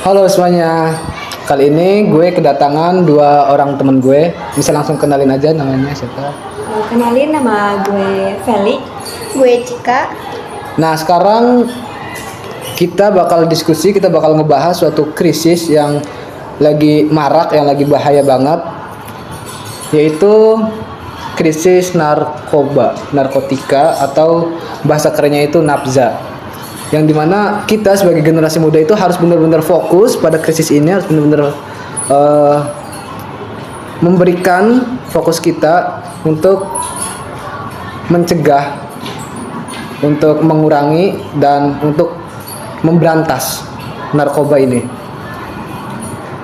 Halo semuanya. Kali ini gue kedatangan dua orang temen gue. Bisa langsung kenalin aja namanya siapa? Kenalin, nama gue Feli. Gue Cika. Nah, sekarang kita bakal ngebahas suatu krisis yang lagi marak, yang lagi bahaya banget, yaitu krisis narkotika atau bahasa kerennya itu nafza. Yang dimana kita sebagai generasi muda itu harus benar-benar fokus pada krisis ini, harus benar-benar eh, memberikan fokus kita untuk mencegah, untuk mengurangi dan untuk memberantas narkoba ini.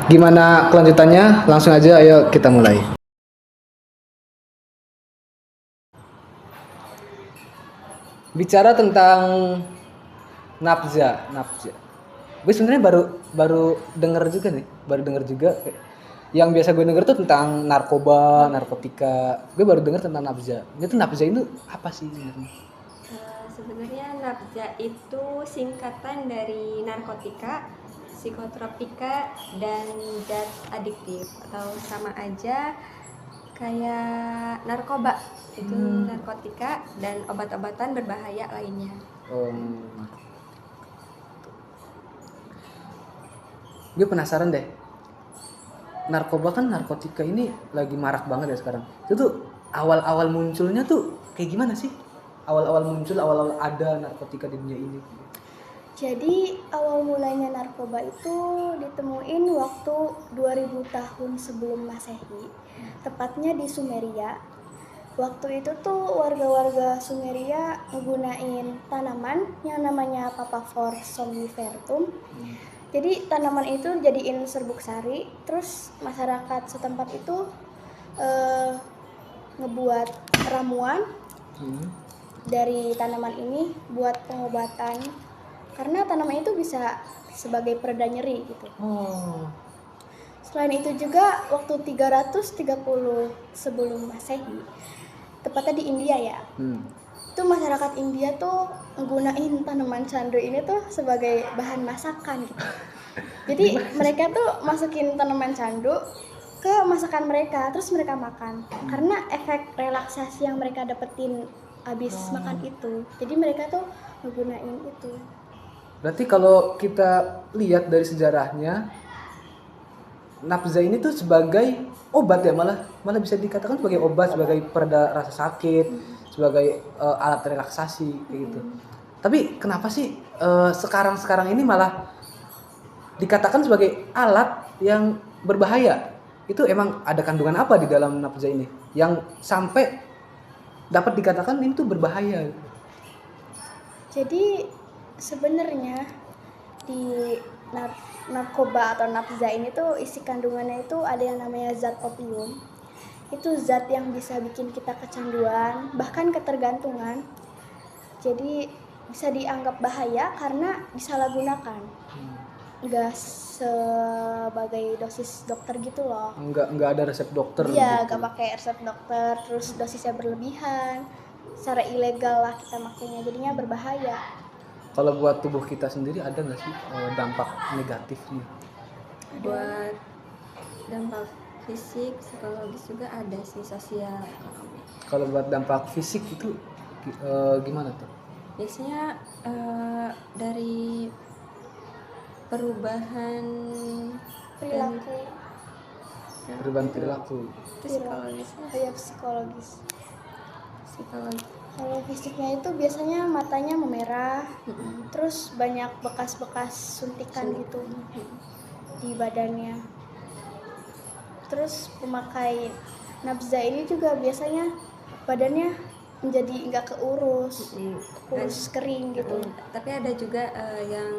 Gimana kelanjutannya? Langsung aja, ayo kita mulai. Bicara tentang nafza. Gue sebenarnya baru baru denger juga nih, yang biasa gue denger tuh tentang narkotika. Gue baru denger tentang nafza. Itu nafza itu apa sih sebenarnya? Sebenarnya nafza itu singkatan dari narkotika, psikotropika, dan zat adiktif, atau sama aja kayak narkoba. Itu narkotika dan obat-obatan berbahaya lainnya. Gue penasaran deh. Narkotika ini lagi marak banget ya sekarang. Itu tuh awal-awal munculnya tuh kayak gimana sih? Awal-awal ada narkotika di dunia ini. Jadi awal mulanya narkoba itu ditemuin waktu 2000 tahun sebelum Masehi, tepatnya di Sumeria. Waktu itu tuh warga-warga Sumeria menggunakan tanaman yang namanya Papaver somniferum. Jadi tanaman itu jadiin serbuk sari, terus masyarakat setempat itu ngebuat ramuan dari tanaman ini buat pengobatan, karena tanaman itu bisa sebagai pereda nyeri gitu. Selain itu juga waktu 330 sebelum Masehi, tepatnya di India ya, itu masyarakat India tuh menggunakan tanaman candu ini tuh sebagai bahan masakan gitu. Jadi mereka tuh masukin tanaman candu ke masakan mereka, terus mereka makan, karena efek relaksasi yang mereka dapetin habis makan itu. Jadi mereka tuh menggunakan itu. Berarti kalau kita lihat dari sejarahnya, nafza ini tuh sebagai obat ya, malah bisa dikatakan sebagai obat, sebagai pereda rasa sakit, sebagai alat relaksasi kayak gitu. Tapi kenapa sih sekarang ini malah dikatakan sebagai alat yang berbahaya? Itu emang ada kandungan apa di dalam nafza ini yang sampai dapat dikatakan ini tuh berbahaya? Jadi sebenarnya di narkoba atau nafza ini tuh isi kandungannya itu ada yang namanya zat opium. Itu zat yang bisa bikin kita kecanduan, bahkan ketergantungan. Jadi bisa dianggap bahaya karena disalahgunakan. Enggak sebagai dosis dokter gitu loh. Enggak ada resep dokter. Iya, gitu. enggak pakai resep dokter, terus dosisnya berlebihan. Secara ilegal lah kita makainya, jadinya berbahaya. Kalau buat tubuh kita sendiri ada nggak sih dampak negatifnya? Buat dampak fisik, psikologis juga ada sih, sosial, ekonomi. Kalau buat dampak fisik itu gimana tuh? Biasanya dari perubahan Perilaku, Perubahan perilaku. psikologisnya. kayak psikologis. Psikologi. Kalau fisiknya itu biasanya matanya memerah, terus banyak bekas-bekas suntikan gitu di badannya. Terus pemakai nafza ini juga biasanya badannya menjadi nggak keurus, kurus kering gitu. Tapi ada juga yang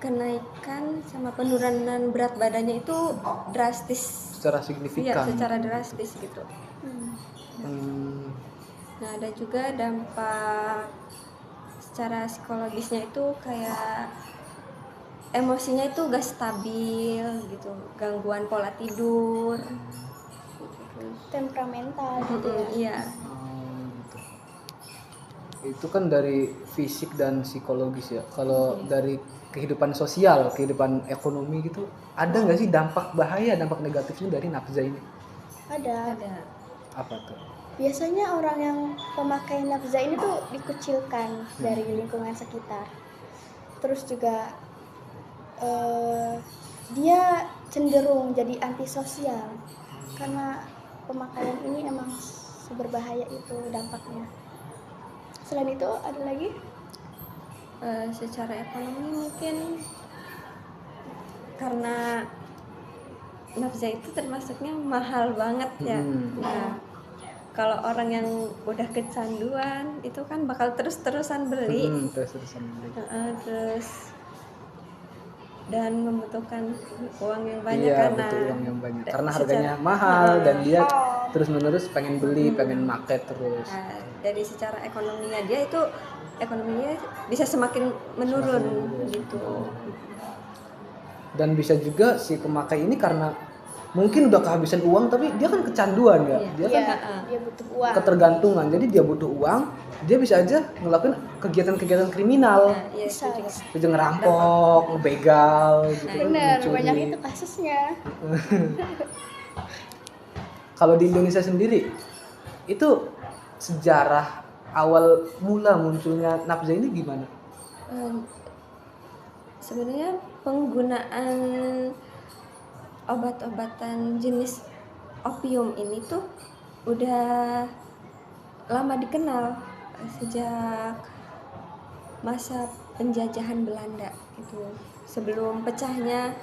kenaikan sama penurunan berat badannya itu drastis. Secara signifikan. Iya, secara drastis gitu. Nah, ada juga dampak secara psikologisnya itu kayak emosinya itu gak stabil gitu, gangguan pola tidur, Temperamental gitu ya. iya. Gitu. itu kan dari fisik dan psikologis ya. Kalau dari kehidupan sosial, kehidupan ekonomi gitu, ada nggak sih dampak bahaya, dampak negatifnya dari nafza ini? Ada. Apa tuh? Biasanya orang yang pemakai nafza ini tuh dikucilkan dari lingkungan sekitar. Terus juga dia cenderung jadi antisosial karena pemakaian ini emang seberbahaya itu dampaknya. Selain itu ada lagi? Secara ekonomi mungkin karena nafza itu termasuknya mahal banget ya. Nah, kalau orang yang udah kecanduan itu kan bakal terus-terusan beli. Terus-terusan beli. Terus dan membutuhkan uang yang banyak Iya, karena butuh uang yang banyak. Karena secara- harganya mahal dan dia terus-menerus pengen beli, pengen make terus. Nah, dari secara ekonominya dia itu ekonominya bisa semakin menurun gitu. Dan bisa juga si pemakai ini karena mungkin udah kehabisan uang tapi dia kan kecanduan ya. Dia kan Dia butuh uang. ketergantungan. Jadi dia butuh uang, dia bisa aja ngelakuin kegiatan-kegiatan kriminal. Nah, iya itu juga. Itu ngerampok, ngebegal gitu kan, Bener, mencuri. banyak itu kasusnya. Kalau di Indonesia sendiri itu sejarah awal mula munculnya nafza ini gimana? Sebenarnya penggunaan obat-obatan jenis opium ini tuh udah lama dikenal sejak masa penjajahan Belanda itu, sebelum pecahnya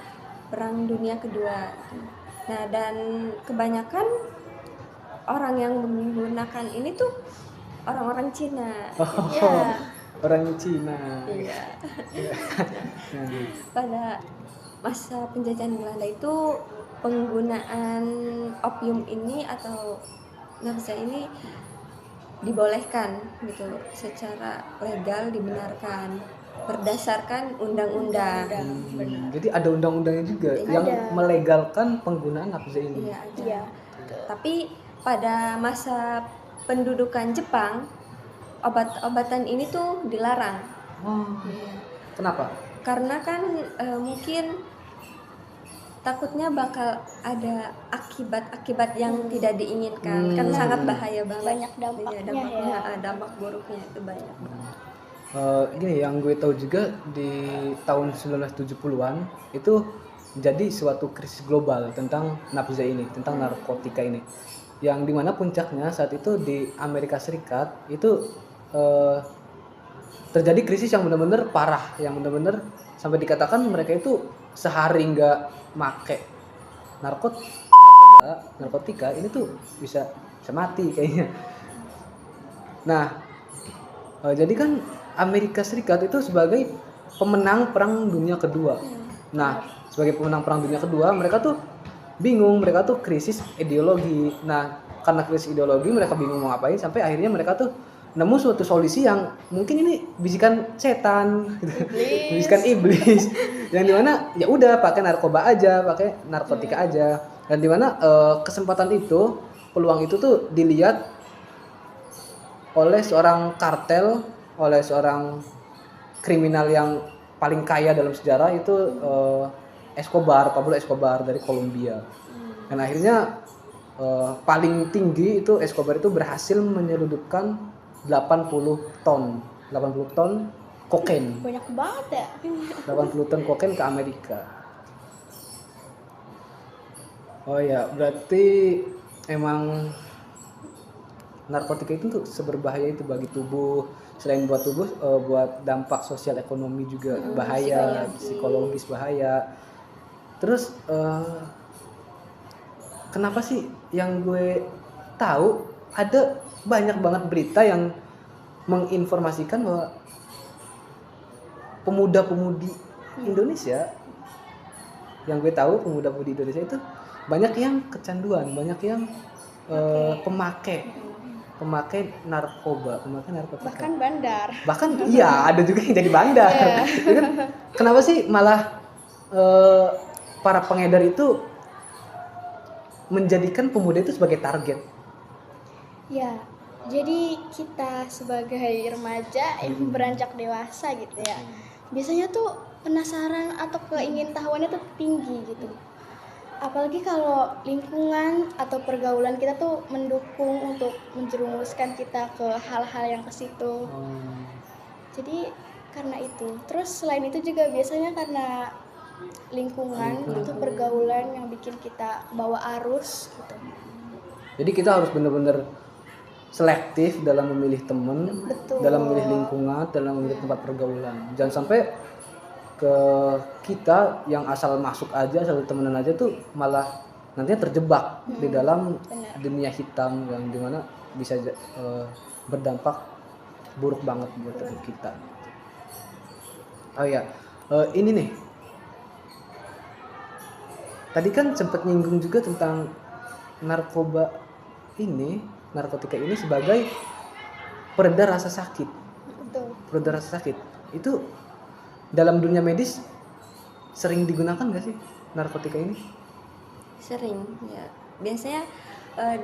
Perang Dunia Kedua. Nah, dan kebanyakan orang yang menggunakan ini tuh orang-orang Cina. Iya. Orang Cina. Iya. Pada masa penjajahan Belanda itu penggunaan opium ini atau nafza ini dibolehkan gitu secara legal, dibenarkan berdasarkan undang-undang. Jadi ada undang-undangnya juga yang melegalkan penggunaan nafza ini. Iya, ada. Iya. Tapi pada masa pendudukan Jepang obat-obatan ini tuh dilarang. Kenapa? Karena kan mungkin takutnya bakal ada akibat-akibat yang tidak diinginkan, kan sangat bahaya banget. Banyak dampaknya ya. Dampak buruknya itu banyak. Gini, yang gue tahu juga di tahun 1970-an itu jadi suatu krisis global tentang nafza ini, tentang narkotika ini, yang dimana puncaknya saat itu di Amerika Serikat itu terjadi krisis yang benar-benar parah, yang benar-benar sampai dikatakan mereka itu sehari nggak make narkotika ini tuh bisa mati kayaknya. Nah, jadi kan Amerika Serikat itu sebagai pemenang Perang Dunia Kedua. Nah, sebagai pemenang Perang Dunia Kedua, mereka tuh bingung, mereka tuh krisis ideologi. Nah, karena krisis ideologi, mereka bingung mau ngapain, sampai akhirnya mereka tuh nemu suatu solusi yang mungkin ini bisikan setan, bisikan iblis, yang dimana ya udah pakai narkoba aja, pakai narkotika aja, dan dimana kesempatan itu, peluang itu tuh dilihat oleh seorang kartel, oleh seorang kriminal yang paling kaya dalam sejarah itu Pablo Escobar dari Kolombia. Dan akhirnya paling tinggi itu Escobar itu berhasil menyelundupkan 80 ton kokain. Banyak banget ya. 80 ton kokain ke Amerika. Oh ya, berarti emang narkotika itu tuh seberbahaya itu bagi tubuh. Selain buat tubuh, buat dampak sosial ekonomi juga bahaya, psikologis bahaya. Terus kenapa sih yang gue tahu ada banyak banget berita yang menginformasikan bahwa pemuda-pemudi Indonesia, yang gue tahu pemuda-pemudi Indonesia itu banyak yang kecanduan, banyak yang pemakai narkoba, pemakai narkotika. Bahkan bandar. Bahkan iya, ada juga yang jadi bandar. Kenapa sih malah para pengedar itu menjadikan pemuda itu sebagai target? Ya, Jadi kita sebagai remaja yang beranjak dewasa gitu ya, biasanya tuh penasaran atau keingintahuannya tuh tinggi gitu. Apalagi kalau lingkungan atau pergaulan kita tuh mendukung untuk menjerumuskan kita ke hal-hal yang ke situ. Jadi karena itu. Terus selain itu juga biasanya karena lingkungan atau pergaulan yang bikin kita bawa arus gitu. Jadi kita harus benar-benar selektif dalam memilih teman, Betul. dalam memilih lingkungan, dalam memilih tempat pergaulan. Jangan sampai ke kita yang asal masuk aja, asal temenan aja tuh malah nantinya terjebak di dalam Benar. dunia hitam yang dimana bisa berdampak buruk banget buat kita. Oh ya, ini nih. Tadi kan sempat nyinggung juga tentang narkotika ini sebagai pereda rasa sakit. Betul. Pereda rasa sakit. Itu dalam dunia medis sering digunakan nggak sih narkotika ini? Sering ya. Biasanya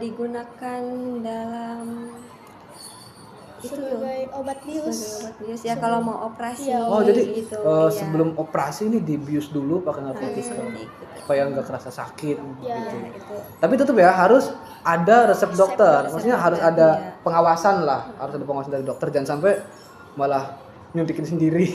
digunakan dalam itu Sebagai obat bius. sebagai obat bius ya kalau mau operasi. Iya, Oh jadi gitu. sebelum operasi ini dibius dulu pakai narkotika Gitu. supaya nggak kerasa sakit Ya. gitu. Nah, itu Tapi tetap ya harus ada resep dokter. Maksudnya harus dokter, ada iya. pengawasan lah, harus ada pengawasan dari dokter. Jangan sampai malah nyuntikin sendiri.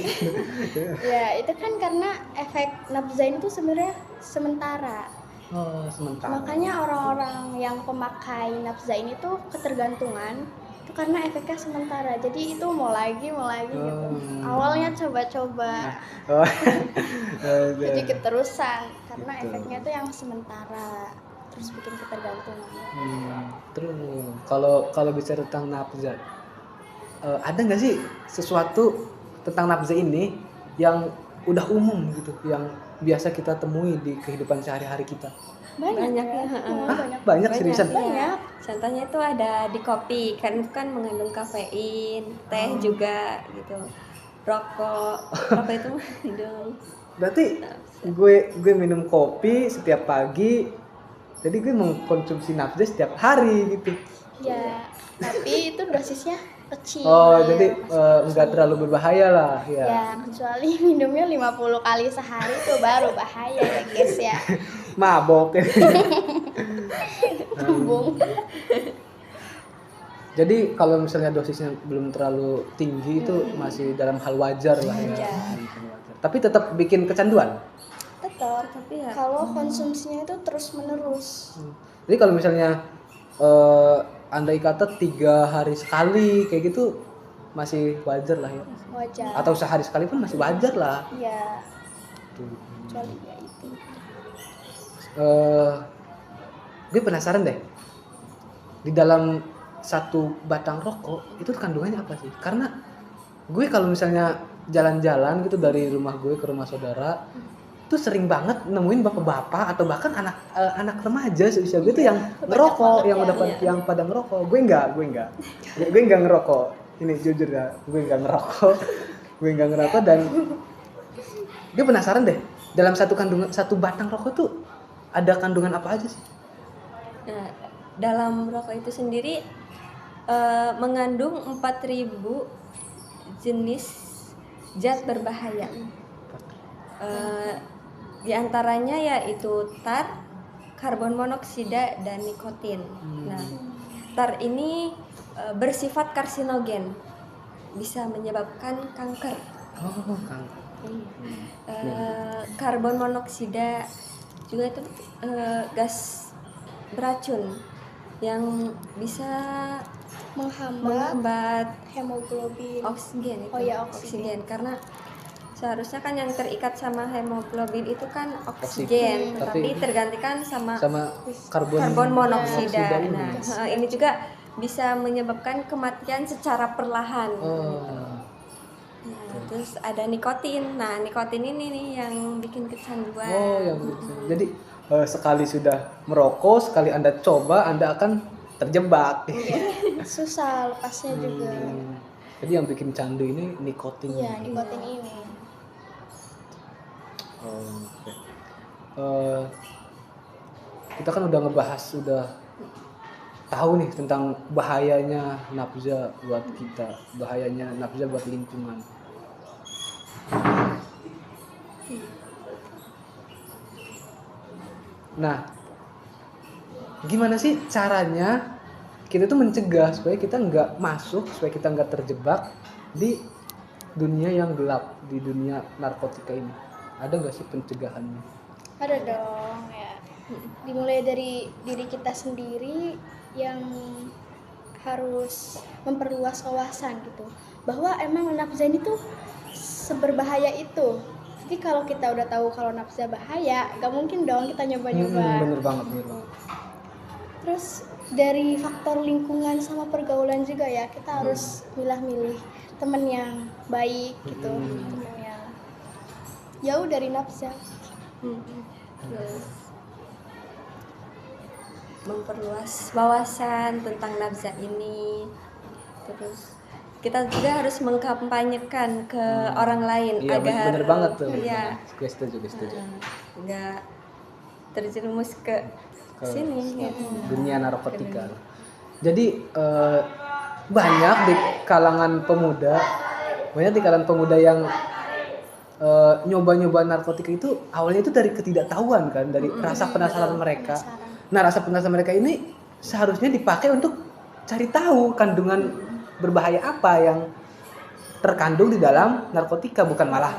Ya, itu kan karena efek nafzain itu sebenarnya sementara. Oh, sementara. Makanya orang-orang yang pemakai nafzain itu ketergantungan itu karena efeknya sementara. Jadi itu mau lagi gitu. Awalnya coba-coba, Oh. jadi keterusan karena Gitu. efeknya itu yang sementara. Terus bikin ketergantungan. Terus kalau bicara tentang nafza, ada nggak sih sesuatu tentang nafza ini yang udah umum gitu, yang biasa kita temui di kehidupan sehari-hari kita? Banyak ya, Banyak seriusan. Banyak. Contohnya itu ada di kopi, kan itu kan mengandung kafein, teh juga gitu. Rokok itu mengandung. Berarti gue minum kopi setiap pagi, jadi gue mengkonsumsi nafza setiap hari gitu. Ya, tapi itu dosisnya kecil. Oh, jadi nggak terlalu berbahaya lah ya. Ya, kecuali minumnya 50 kali sehari itu baru bahaya ya guys ya. Mabok. Kembung. Jadi kalau misalnya dosisnya belum terlalu tinggi itu masih dalam hal wajar lah ya. Wajar. Tapi tetap bikin kecanduan. Tetap, Tapi ya kalau konsumsinya itu terus menerus. Jadi kalau misalnya andai kata 3 hari sekali kayak gitu masih wajar lah ya. Wajar. Atau sehari sekali pun masih wajar lah. Ya, Tuh. kecuali ya itu. Gue penasaran deh, di dalam satu batang rokok itu kandungannya apa sih? Karena gue kalau misalnya jalan-jalan gitu dari rumah gue ke rumah saudara tuh sering banget nemuin bapak-bapak atau bahkan anak remaja seusia gue tuh yang ngerokok, yang udah yang pada ngerokok. Gue enggak ngerokok. Ini jujur ya, gue enggak ngerokok dan gue penasaran deh, dalam satu batang rokok tuh ada kandungan apa aja sih? Nah, dalam rokok itu sendiri mengandung 4.000 jenis zat berbahaya. Di antaranya yaitu tar, karbon monoksida, dan nikotin. Nah, tar ini bersifat karsinogen, bisa menyebabkan kanker. Oh, kanker. Karbon monoksida juga itu gas beracun yang bisa menghambat hemoglobin. oksigen itu. Oh ya, oksigen. Karena seharusnya kan yang terikat sama hemoglobin itu kan oksigen, tapi tergantikan sama karbon monoksida. Nah, ini juga bisa menyebabkan kematian secara perlahan. Nah, terus ada nikotin. Nah, nikotin ini nih yang bikin kecanduan. Oh, yang jadi sekali sudah merokok, sekali Anda coba, Anda akan terjebak. Susah lepasnya juga. Jadi yang bikin candu ini nikotin. Iya, nikotin ini. Kita kan udah ngebahas tahu nih tentang bahayanya nafza buat kita, bahayanya nafza buat lingkungan. Nah, gimana sih caranya kita tuh mencegah supaya kita nggak masuk, supaya kita nggak terjebak di dunia yang gelap, di dunia narkotika ini? Ada nggak sih pencegahannya? Ada dong ya. Dimulai dari diri kita sendiri yang harus memperluas wawasan gitu, bahwa emang nafza ini tuh seberbahaya itu. Jadi kalau kita udah tahu kalau nafza bahaya, gak mungkin dong kita nyoba-nyoba. Bener banget. Terus dari faktor lingkungan sama pergaulan juga ya, kita harus milah-milih temen yang baik gitu, temen yang jauh dari nafza. Terus memperluas wawasan tentang nafza ini. Terus kita juga harus mengkampanyekan ke orang lain Iya, agar bener banget tuh. Iya, Gue setuju. nggak terjerumus ke sini ya. Dunia narkotika. Jadi banyak di kalangan pemuda yang nyoba-nyoba narkotika itu awalnya itu dari ketidaktahuan kan, dari rasa penasaran mereka. Nah, rasa penasaran mereka ini seharusnya dipakai untuk cari tahu kandungan berbahaya apa yang terkandung di dalam narkotika, bukan malah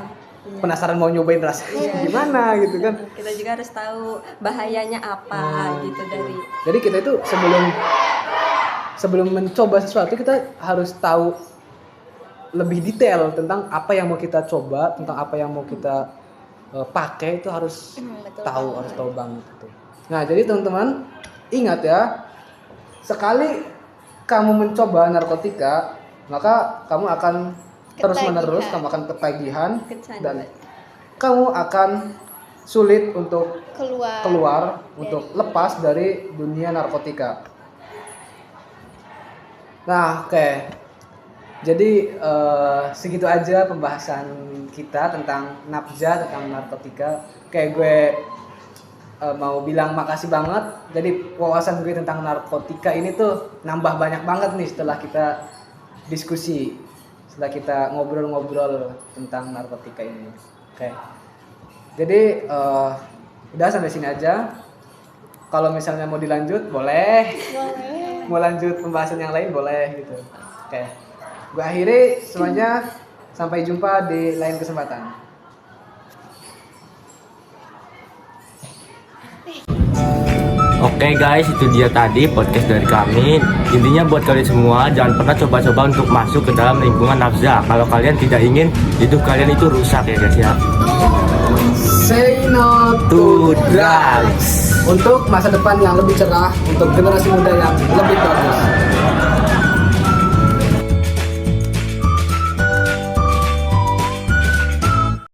penasaran mau nyobain rasanya gimana gitu kan. Kita juga harus tahu bahayanya apa gitu dari. Jadi kita itu sebelum mencoba sesuatu kita harus tahu lebih detail tentang apa yang mau kita coba, tentang apa yang mau kita pakai, itu harus tahu banget gitu. Nah, jadi teman-teman ingat ya, sekali kamu mencoba narkotika, maka kamu akan terus-menerus, kamu akan ketagihan dan kamu akan sulit untuk keluar untuk lepas dari dunia narkotika. Nah, oke. Jadi segitu aja pembahasan kita tentang nafza, tentang narkotika. Kayak gue mau bilang makasih banget. Jadi wawasan gue tentang narkotika ini tuh nambah banyak banget nih setelah kita diskusi, setelah kita ngobrol-ngobrol tentang narkotika ini. Oke. Jadi udah sampai sini aja. Kalau misalnya mau dilanjut boleh. Mau lanjut pembahasan yang lain boleh gitu. Oke. Gue akhiri semuanya, sampai jumpa di lain kesempatan. Oke guys, itu dia tadi podcast dari kami. Intinya buat kalian semua, jangan pernah coba-coba untuk masuk ke dalam lingkungan nafza. Kalau kalian tidak ingin hidup kalian itu rusak ya guys ya. Say no to drugs. Untuk masa depan yang lebih cerah, untuk generasi muda yang lebih